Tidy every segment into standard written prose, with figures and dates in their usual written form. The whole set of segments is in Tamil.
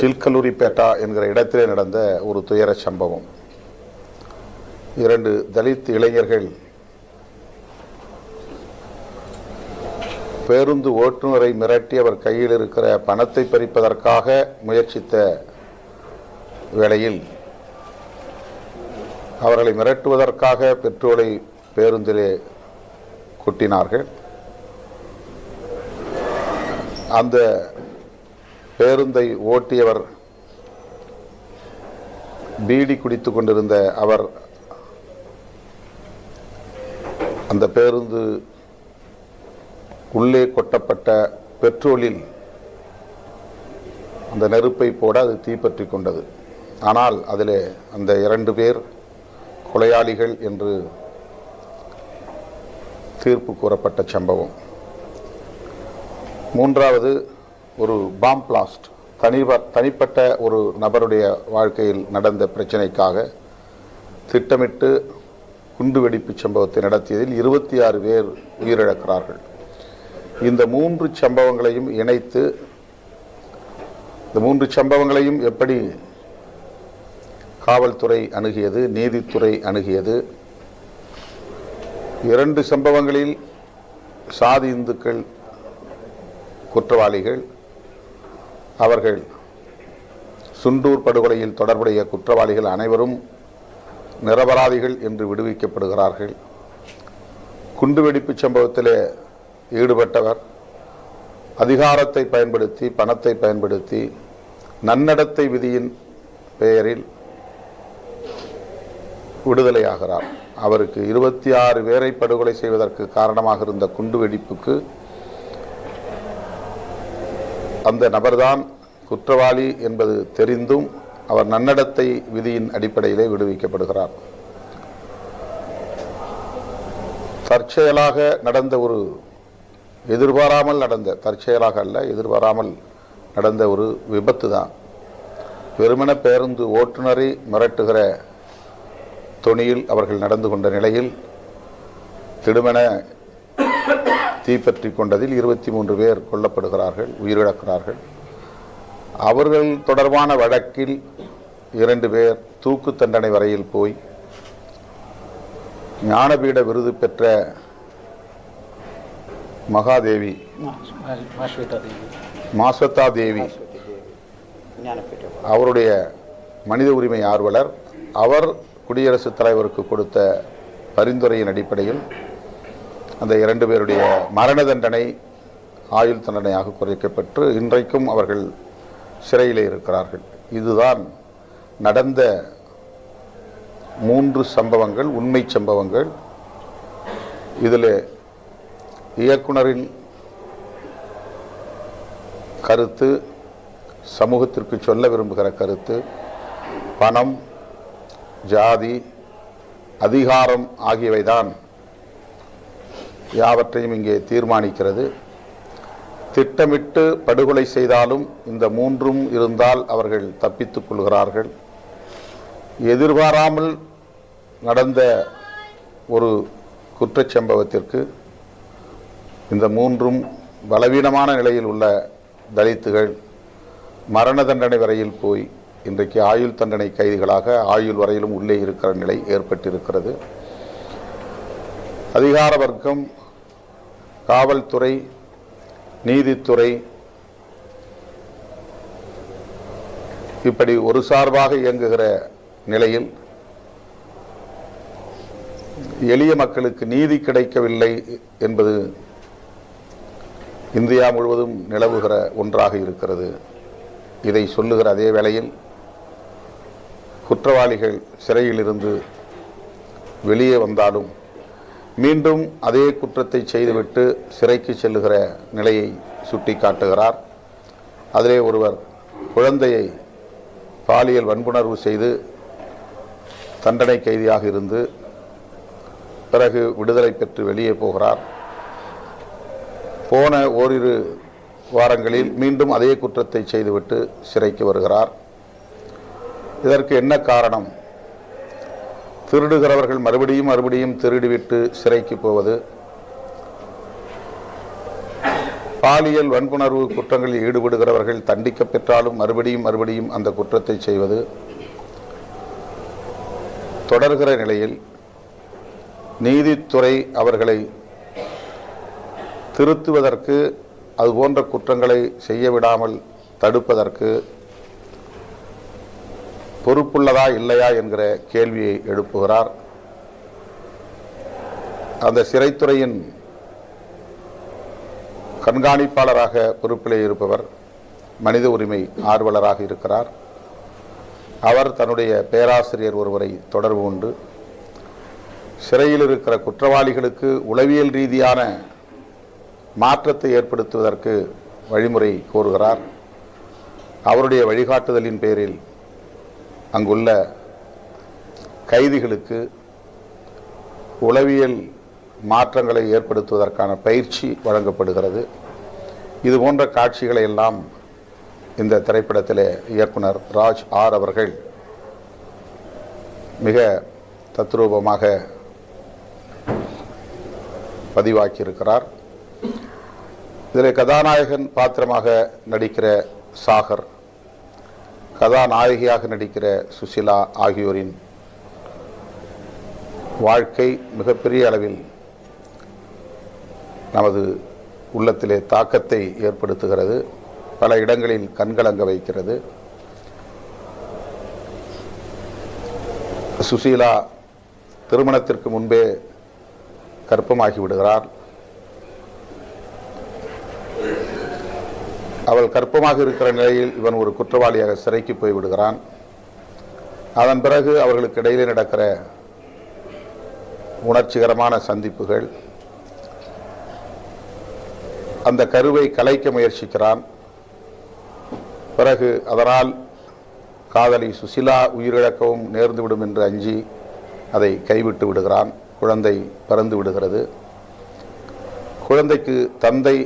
சில்கலூரிபேட்டா என்கிற இடத்திலே நடந்த ஒரு துயர சம்பவம். 2 தலித் இளைஞர்கள் பேருந்து ஓட்டுநரை மிரட்டி அவர் கையில் இருக்கிற பணத்தை பறிப்பதற்காக முயற்சித்த வேளையில் அவர்களை மிரட்டுவதற்காக பெட்ரோலை பேருந்திலே கொட்டினார்கள். அந்த பேருந்தை ஓட்டியவர் பீடி குடித்துக் கொண்டிருந்த அவர் அந்த பேருந்து உள்ளே கொட்டப்பட்ட பெட்ரோலில் அந்த நெருப்பை போட அது தீப்பற்றி கொண்டது. ஆனால் அதில் அந்த 2 பேர் கொலையாளிகள் என்று தீர்ப்பு கூறப்பட்ட சம்பவம். 3வது ஒரு பாம் பிளாஸ்ட், தனிப்பட்ட ஒரு நபருடைய வாழ்க்கையில் நடந்த பிரச்சனைக்காக திட்டமிட்டு குண்டுவெடிப்பு சம்பவத்தை நடத்தியதில் 26 பேர் உயிரிழக்கிறார்கள். இந்த 3 சம்பவங்களையும் இணைத்து இந்த 3 சம்பவங்களையும் எப்படி காவல்துறை அணுகியது, நீதித்துறை அணுகியது, 2 சம்பவங்களில் சாதி இந்துக்கள் குற்றவாளிகள், அவர்கள் சுண்டூர் படுகொலையில் தொடர்புடைய குற்றவாளிகள் அனைவரும் நிரபராதிகள் என்று விடுவிக்கப்படுகிறார்கள். குண்டுவெடிப்பு சம்பவத்தில் ஈடுபட்டவர் அதிகாரத்தை பயன்படுத்தி, பணத்தை பயன்படுத்தி, நன்னடத்தை விதியின் பெயரில் விடுதலையாகிறார். அவருக்கு 26 பேரை படுகொலை செய்வதற்கு காரணமாக இருந்த குண்டுவெடிப்புக்கு அந்த நபர்தான் குற்றவாளி என்பது தெரிந்தும் அவர் நன்னடத்தை விதியின் அடிப்படையிலே விடுவிக்கப்படுகிறார். தற்செயலாக நடந்த ஒரு எதிர்பாராமல் நடந்த ஒரு விபத்து தான். வெறுமன பேருந்து ஓட்டுநரை மிரட்டுகிற தொனியில் அவர்கள் நடந்து கொண்ட நிலையில் திடுமென தீப்பற்றி கொண்டதில் 23 பேர் கொல்லப்படுகிறார்கள், உயிரிழக்கிறார்கள். அவர்கள் தொடர்பான வழக்கில் 2 பேர் தூக்கு தண்டனை வரையில் போய் ஞானபீட விருது பெற்ற மகாதேவி மாஸ்வதா தேவி அவருடைய மனித உரிமை ஆர்வலர், அவர் குடியரசுத் தலைவருக்கு கொடுத்த பரிந்துரையின் அடிப்படையில் அந்த 2 பேருடைய மரண தண்டனை ஆயுள் தண்டனையாக குறைக்கப்பட்டு இன்றைக்கும் அவர்கள் சிறையிலே இருக்கிறார்கள். இதுதான் நடந்த 3 சம்பவங்கள், உண்மை சம்பவங்கள். இதில் இயக்குனரின் கருத்து, சமூகத்திற்கு சொல்ல விரும்புகிற கருத்து, பணம், ஜாதி, அதிகாரம் ஆகியவைதான் யாவற்றையும் இங்கே தீர்மானிக்கிறது. திட்டமிட்டு படுகொலை செய்தாலும் இந்த 3ம் இருந்தால் அவர்கள் தப்பித்துக் கொள்கிறார்கள். எதிர்பாராமல் நடந்த ஒரு குற்றச்சம்பவத்திற்கு இந்த 3ம் பலவீனமான நிலையில் உள்ள தலித்துகள் மரண தண்டனை வரையில் போய் இன்றைக்கு ஆயுள் தண்டனை கைதிகளாக ஆயுள் வரையிலும் உள்ளே இருக்கிற நிலை ஏற்பட்டிருக்கிறது. அதிகார வர்க்கம், காவல்துறை, நீதித்துறை இப்படி ஒரு சார்பாக இயங்குகிற நிலையில் எளிய மக்களுக்கு நீதி கிடைக்கவில்லை என்பது இந்தியா முழுவதும் நிலவுகிற ஒன்றாக இருக்கிறது. இதை சொல்லுகிற அதே வேளையில் குற்றவாளிகள் சிறையிலிருந்து வெளியே வந்தாலும் மீண்டும் அதே குற்றத்தை செய்துவிட்டு சிறைக்கு செல்லுகிற நிலையை சுட்டி காட்டுகிறார். அதிலே ஒருவர் குழந்தையை பாலியல் வன்புணர்வு செய்து தண்டனை கைதியாக இருந்து பிறகு விடுதலை பெற்று வெளியே போகிறார். போன ஓரிரு வாரங்களில் மீண்டும் அதே குற்றத்தை செய்துவிட்டு சிறைக்கு வருகிறார். இதற்கு என்ன காரணம்? திருடுகிறவர்கள் மறுபடியும் திருடிவிட்டு சிறைக்கு போவது, பாலியல் வன்புணர்வு குற்றங்களில் ஈடுபடுகிறவர்கள் தண்டிக்க பெற்றாலும் மறுபடியும் அந்த குற்றத்தை செய்வது தொடர்கிற நிலையில் நீதித்துறை அவர்களை திருத்துவதற்கு, அதுபோன்ற குற்றங்களை செய்ய விடாமல் தடுப்பதற்கு பொறுப்புள்ளதா இல்லையா என்கிற கேள்வியை எழுப்புகிறார். அந்த சிறைத்துறையின் கண்காணிப்பாளராக பொறுப்பிலே இருப்பவர் மனித உரிமை ஆர்வலராக இருக்கிறார். அவர் தன்னுடைய பேராசிரியர் ஒருவரை தொடர்பு கொண்டு சிறையில் இருக்கிற குற்றவாளிகளுக்கு உளவியல் ரீதியான மாற்றத்தை ஏற்படுத்துவதற்கு வழிமுறை கோருகிறார். அவருடைய வழிகாட்டுதலின் பேரில் அங்குள்ள கைதிகளுக்கு உளவியல் மாற்றங்களை ஏற்படுத்துவதற்கான பயிற்சி வழங்கப்படுகிறது. இது போன்ற காட்சிகளை எல்லாம் இந்த திரைப்படத்திலே இயக்குனர் ராஜ் ஆர் அவர்கள் மிக தத்ரூபமாக பதிவாக்கியிருக்கிறார். இதில் கதாநாயகன் பாத்திரமாக நடிக்கிற சாகர், கதாநாயகியாக நடிக்கிற சுசிலா ஆகியோரின் வாழ்க்கை மிகப்பெரிய அளவில் நமது உள்ளத்திலே தாக்கத்தை ஏற்படுத்துகிறது. பல இடங்களில் கண்கலங்க வைக்கிறது. சுசீலா திருமணத்திற்கு முன்பே கர்ப்பமாகி விடுகிறார். அவள் கர்ப்பமாக இருக்கிற நிலையில் இவன் ஒரு குற்றவாளியாக சிறைக்கு போய் விடுகிறான். அதன் பிறகு அவர்களுக்கு இடையிலே நடக்கிற உணர்ச்சிகரமான சந்திப்புகள், அந்த கருவை கலைக்க முயற்சிக்கிறான். பிறகு அதனால் காதலி சுசிலா உயிரிழக்கவும் நேர்ந்துவிடும் என்று அஞ்சி அதை கைவிட்டு விடுகிறான். குழந்தை பிறந்து விடுகிறது. குழந்தைக்கு தந்தை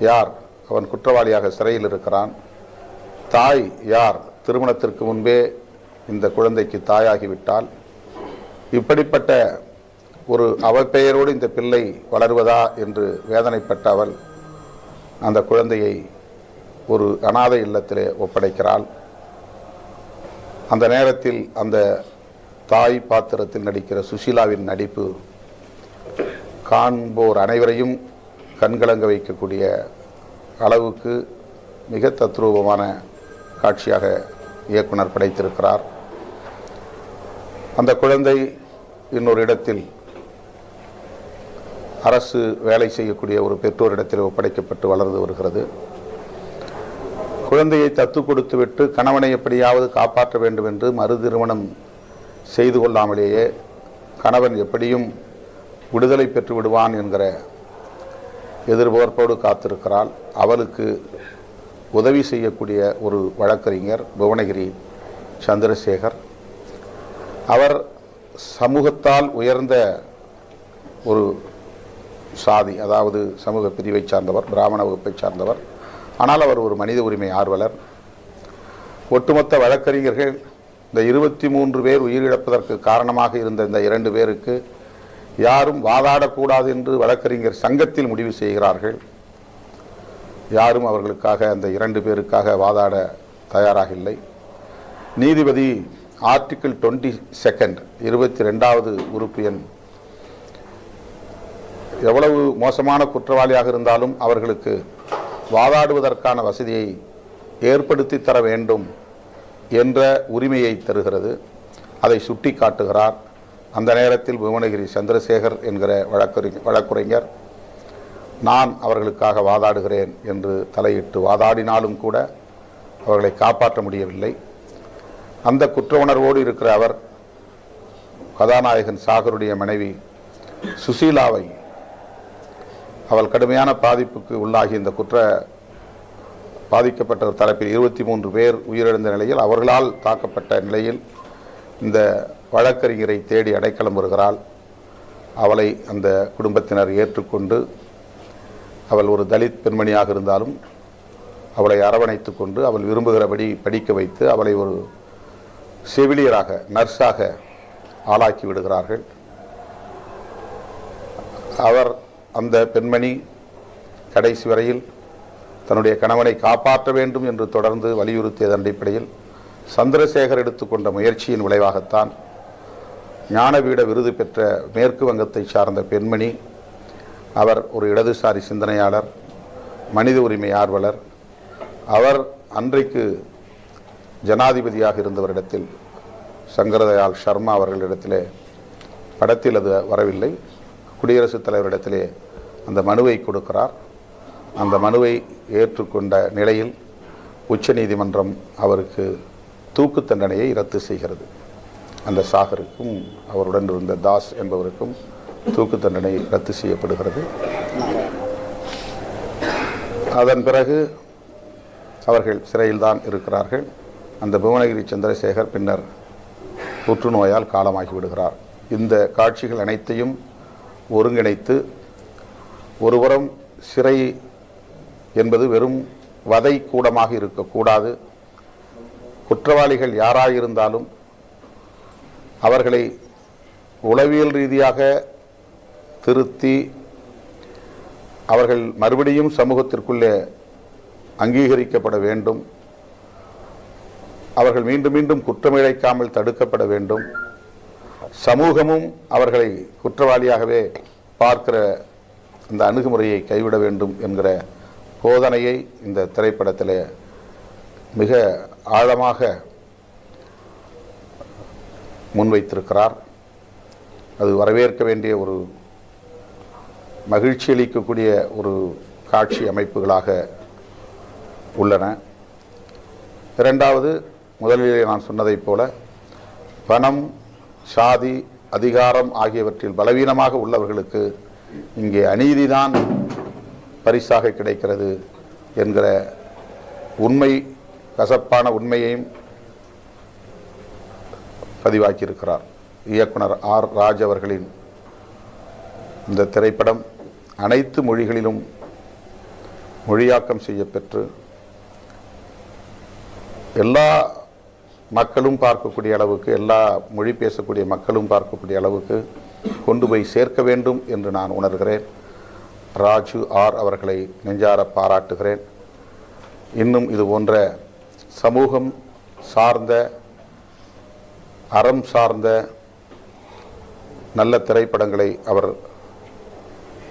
யார்? அவன் குற்றவாளியாக சிறையில் இருக்கிறான். தாய் யார்? திருமணத்திற்கு முன்பே இந்த குழந்தைக்கு தாயாகிவிட்டால். இப்படிப்பட்ட ஒரு அவப்பெயரோடு இந்த பிள்ளை வளருவதா என்று வேதனைப்பட்ட அவள் அந்த குழந்தையை ஒரு அனாதை இல்லத்திலே ஒப்படைக்கிறாள். அந்த நேரத்தில் அந்த தாய் பாத்திரத்தில் நடிக்கிற சுஷீலாவின் நடிப்பு காண்போர் அனைவரையும் கண்கலங்க வைக்கக்கூடிய அளவுக்கு மிக தத்ரூபமான காட்சியாக இயக்குனர் படைத்திருக்கிறார். அந்த குழந்தை இன்னொரு இடத்தில் அரசு வேலை செய்யக்கூடிய ஒரு பெற்றோரிடத்தில் ஒப்படைக்கப்பட்டு வளர்ந்து வருகிறது. குழந்தையை தத்து கொடுத்துவிட்டு கணவனை எப்படியாவது காப்பாற்ற வேண்டும் என்று மறு திருமணம் செய்து கொள்ளாமலேயே கணவன் எப்படியும் விடுதலை பெற்று விடுவான் என்கிற எதிர்பார்ப்போடு காத்திருக்கிறாள். அவளுக்கு உதவி செய்யக்கூடிய ஒரு வழக்கறிஞர் புவனகிரி சந்திரசேகர். அவர் சமூகத்தால் உயர்ந்த ஒரு சாதி, அதாவது சமூக பிரிவை சார்ந்தவர், பிராமண வகுப்பை சார்ந்தவர். ஆனால் அவர் ஒரு மனித உரிமை ஆர்வலர். ஒட்டுமொத்த வழக்கறிஞர்கள் இந்த 23 பேர் உயிரிழப்பதற்கு காரணமாக இருந்த இந்த 2 பேருக்கு யாரும் வாதாடக்கூடாது என்று வழக்கறிஞர் சங்கத்தில் முடிவு செய்கிறார்கள். யாரும் அவர்களுக்காக அந்த 2 பேருக்காக வாதாட தயாராக இல்லை. நீதிபதி ஆர்டிகிள் 22 22வது உறுப்பு எண் எவ்வளவு மோசமான குற்றவாளியாக இருந்தாலும் அவர்களுக்கு வாதாடுவதற்கான வசதியை ஏற்படுத்தி தர வேண்டும் என்ற உரிமையை தருகிறது. அதை சுட்டி காட்டுகிறார். அந்த நேரத்தில் புவனகிரி சந்திரசேகர் என்கிற வழக்குரைஞர் நான் அவர்களுக்காக வாதாடுகிறேன் என்று தலையிட்டு வாதாடினாலும் கூட அவர்களை காப்பாற்ற முடியவில்லை. அந்த குற்ற உணர்வோடு இருக்கிற அவர் கதாநாயகன் சாகருடைய மனைவி சுசீலாவை அவள் கடுமையான பாதிப்புக்கு உள்ளாகி இந்த பாதிக்கப்பட்ட தரப்பில் 23 பேர் உயிரிழந்த நிலையில் அவர்களால் தாக்கப்பட்ட நிலையில் இந்த வழக்கறிஞரை தேடி அடைக்கலம் வருகிறாள். அவளை அந்த குடும்பத்தினர் ஏற்றுக்கொண்டு அவள் ஒரு தலித் பெண்மணியாக இருந்தாலும் அவளை அரவணைத்து கொண்டு அவள் விரும்புகிறபடி படிக்க வைத்து அவளை ஒரு செவிலியராக, நர்ஸாக ஆளாக்கி விடுகிறார்கள். அந்த பெண்மணி கடைசி வரையில் தன்னுடைய கணவனை காப்பாற்ற வேண்டும் என்று தொடர்ந்து வலியுறுத்தியதன் அடிப்படையில் சந்திரசேகர் எடுத்துக்கொண்ட முயற்சியின் விளைவாகத்தான் ஞானபீட விருது பெற்ற மேற்கு வங்கத்தை சார்ந்த பெண்மணி, அவர் ஒரு இடதுசாரி சிந்தனையாளர், மனித உரிமை ஆர்வலர். அவர் அன்றைக்கு ஜனாதிபதியாக இருந்தவரிடத்தில், சங்கரதயாள் சர்மா அவர்களிடத்திலே, படத்தில் அது வரவில்லை, குடியரசுத் தலைவரிடத்திலே அந்த மனுவை கொடுக்கிறார். அந்த மனுவை ஏற்றுக்கொண்ட நிலையில் உச்சநீதிமன்றம் அவருக்கு தூக்கு தண்டனையை ரத்து செய்கிறது. அந்த சாகருக்கும் அவருடன் இருந்த தாஸ் என்பவருக்கும் தூக்கு தண்டனை ரத்து செய்யப்படுகிறது. அதன் பிறகு அவர்கள் சிறையில்தான் இருக்கிறார்கள். அந்த புவனகிரி சந்திரசேகர் பின்னர் புற்றுநோயால் காலமாகி விடுகிறார். இந்த காட்சிகள் அனைத்தையும் ஒருங்கிணைத்து, ஒருபுறம் சிறை என்பது வெறும் வதை கூடமாக இருக்கக்கூடாது, குற்றவாளிகள் யாராயிருந்தாலும் அவர்களை உளவியல் ரீதியாக திருத்தி அவர்கள் மறுபடியும் சமூகத்திற்குள்ளே அங்கீகரிக்கப்பட வேண்டும், அவர்கள் மீண்டும் மீண்டும் குற்றமிழைக்காமல் தடுக்கப்பட வேண்டும், சமூகமும் அவர்களை குற்றவாளியாகவே பார்க்கிற அந்த அணுகுமுறையை கைவிட வேண்டும் என்கிற போதனையை இந்த திரைப்படத்தில் மிக ஆழமாக முன்வைத்திருக்கிறார். அது வரவேற்க வேண்டிய ஒரு மகிழ்ச்சி அளிக்கக்கூடிய ஒரு காட்சி அமைப்புகளாக உள்ளன. இரண்டாவது, முதலிலே நான் சொன்னதைப் போல பணம், சாதி, அதிகாரம் ஆகியவற்றில் பலவீனமாக உள்ளவர்களுக்கு இங்கே அநீதிதான் பரிசாக கிடைக்கிறது என்கிற உண்மை, கசப்பான உண்மையையும் பதிவாக்கியிருக்கிறார். இயக்குனர் ஆர். ராஜ் அவர்களின் இந்த திரைப்படம் அனைத்து மொழிகளிலும் மொழியாக்கம் செய்யப்பெற்று எல்லா மக்களும் பார்க்கக்கூடிய அளவுக்கு, எல்லா மொழி பேசக்கூடிய மக்களும் பார்க்கக்கூடிய அளவுக்கு கொண்டு போய் சேர்க்க வேண்டும் என்று நான் உணர்கிறேன். ராஜு ஆர் அவர்களை நெஞ்சார பாராட்டுகிறேன். இன்னும் இது போன்ற சமூகம் சார்ந்த, அறம் சார்ந்த நல்ல திரைப்படங்களை அவர்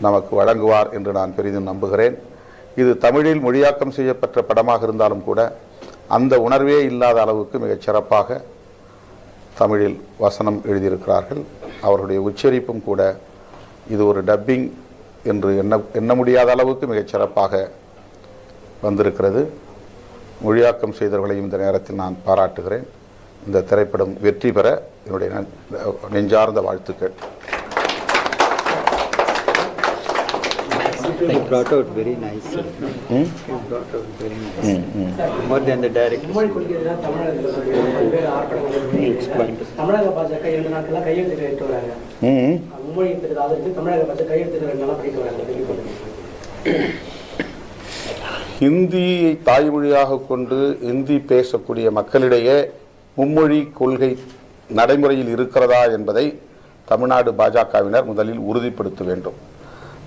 நமக்கு வழங்குவார் என்று நான் பெரிதும் நம்புகிறேன். இது தமிழில் மொழியாக்கம் செய்யப்பட்ட படமாக இருந்தாலும் கூட அந்த உணர்வே இல்லாத அளவுக்கு மிகச் சிறப்பாக தமிழில் வசனம் எழுதியிருக்கிறார்கள். அவருடைய உச்சரிப்பும் கூட இது ஒரு டப்பிங் என்று எண்ண முடியாத அளவுக்கு மிகச் சிறப்பாக வந்திருக்கிறது. மொழியாக்கம் செய்தவர்களையும் இந்த நேரத்தில் நான் பாராட்டுகிறேன். இந்த திரைப்படம் வெற்றி பெற என்னுடைய நெஞ்சார்ந்த வாழ்த்துக்கள். You brought out very nicely. You brought out very nicely. More than the director. Explained. தமிழக பாஜக 2 நாட்களா கையெழுத்து கேட்டு வராங்க. மும்மொழி திட்டத்தை ஆதரித்து தமிழக பாஜக கையெழுத்து 2 நாளா படிக்க வராங்க. ஹிந்தியை தாய்மொழியாக கொண்டு இந்தி பேசக்கூடிய மக்களிடையே மும்மொழி கொள்கை நடைமுறையில் இருக்கிறதா என்பதை தமிழ்நாடு பாஜகவினர் முதலில் உறுதிப்படுத்த வேண்டும்.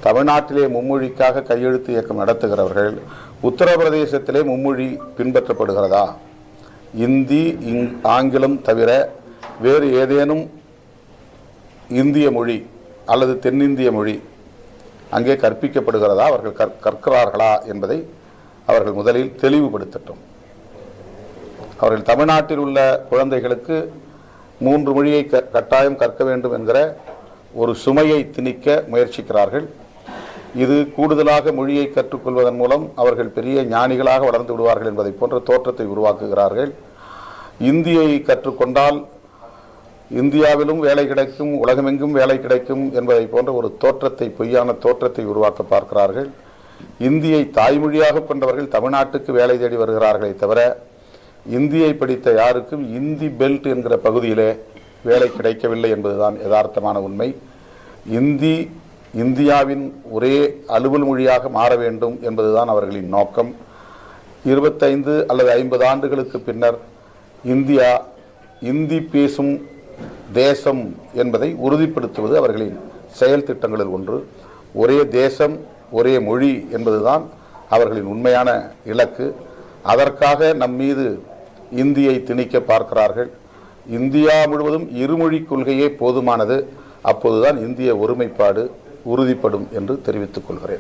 தமிழ்நாட்டிலே மும்மொழிக்காக கையெழுத்து இயக்கம் நடத்துகிறவர்கள் உத்தரப்பிரதேசத்திலே மும்மொழி பின்பற்றப்படுகிறதா, இந்தி ஆங்கிலம் தவிர வேறு ஏதேனும் இந்திய மொழி அல்லது தென்னிந்திய மொழி அங்கே கற்பிக்கப்படுகிறதா, அவர்கள் கற்கிறார்களா என்பதை அவர்கள் முதலில் தெளிவுபடுத்தட்டும். அவர்கள் தமிழ்நாட்டில் உள்ள குழந்தைகளுக்கு 3 மொழியை கட்டாயம் கற்க வேண்டும் என்கிற ஒரு சுமையை திணிக்க முயற்சிக்கிறார்கள். இது கூடுதலாக மொழியை கற்றுக்கொள்வதன் மூலம் அவர்கள் பெரிய ஞானிகளாக வளர்ந்து விடுவார்கள் என்பதை போன்ற தோற்றத்தை உருவாக்குகிறார்கள். இந்தியை கற்றுக்கொண்டால் இந்தியாவிலும் வேலை கிடைக்கும், உலகமெங்கும் வேலை கிடைக்கும் என்பதை போன்ற ஒரு தோற்றத்தை, பொய்யான தோற்றத்தை உருவாக்க பார்க்கிறார்கள். இந்தியை தாய்மொழியாக கொண்டவர்கள் தமிழ்நாட்டுக்கு வேலை தேடி வருகிறார்களே தவிர இந்தியை படித்த யாருக்கும் இந்தி பெல்ட் என்கிற பகுதியிலே வேலை கிடைக்கவில்லை என்பதுதான் யதார்த்தமான உண்மை. இந்தி இந்தியாவின் ஒரே அலுவல் மொழியாக மாற வேண்டும் என்பதுதான் அவர்களின் நோக்கம். 25 அல்லது 50 ஆண்டுகளுக்கு பின்னர் இந்தியா இந்தி பேசும் தேசம் என்பதை உறுதிப்படுத்துவது அவர்களின் செயல் திட்டங்களில் ஒன்று. ஒரே தேசம், ஒரே மொழி என்பதுதான் அவர்களின் உண்மையான இலக்கு. அதற்காக நம் மீது இந்தியை திணிக்க பார்க்கிறார்கள். இந்தியா முழுவதும் இருமொழி கொள்கையே போதுமானது. அப்போதுதான் இந்திய ஒருமைப்பாடு உறுதிப்படும் என்று தெரிவித்துக் கொள்கிறேன்.